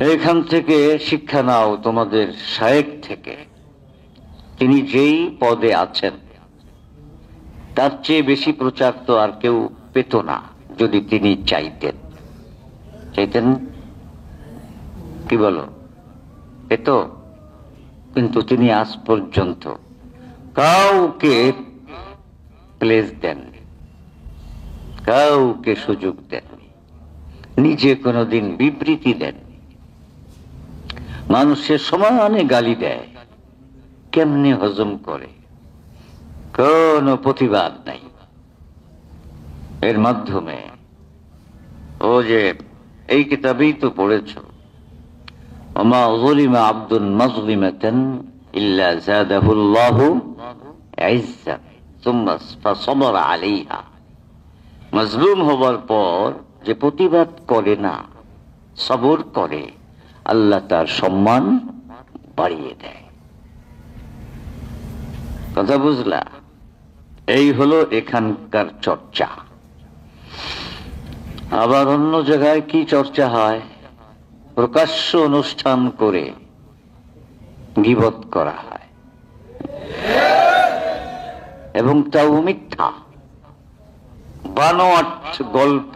এখান থেকে শিক্ষা নাও তোমাদের শায়েখ থেকে। তিনি যেই পদে আছেন তার চেয়ে বেশি প্রচার তো আর কেউ পেত না যদি তিনি চাইতেন। চাইতেন কি বলো, পেত? কিন্তু তিনি আজ পর্যন্ত কাউকে প্লেস দেননি, কাউকে সুযোগ দেননি, নিজে কোনোদিন বিবৃতি দেননি। মানুষের সমানে গালি দেয়, কেমনে হজম করে, কোনো প্রতিবাদ নাই। এর মাধ্যমে ও যে এই কিতাবেই তো পড়েছ, ওমা যুলিমা আবদুন মাজলিমাতান ইল্লা যাদাহুল্লাহু ইজ্জাত সুম্মা ফাসাবারা আলাইহা। মাজলুম হবার পর যে প্রতিবাদ করে না, সবর করে, আল্লাহ তার সম্মান বাড়িয়ে দেয়। কথা বুঝলা? এই হলো এখানকার চর্চা। আবার অন্য জায়গায় কি চর্চা হয়? প্রকাশ্য অনুষ্ঠান করে গীবত করা হয়, এবং তাও মিথ্যা বানোয়াট গল্প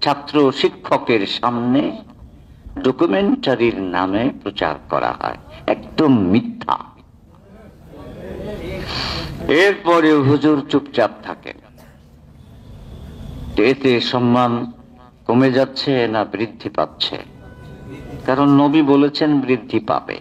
ছাত্র শিক্ষকের সামনে ডকুমেন্টারির নামে প্রচার করা হয়, একদম মিথ্যা। এরপরে হুজুর চুপচাপ থাকেন। এতে সম্মান কমে যাচ্ছে না বৃদ্ধি পাচ্ছে? কারণ নবী বলেছেন বৃদ্ধি পাবে।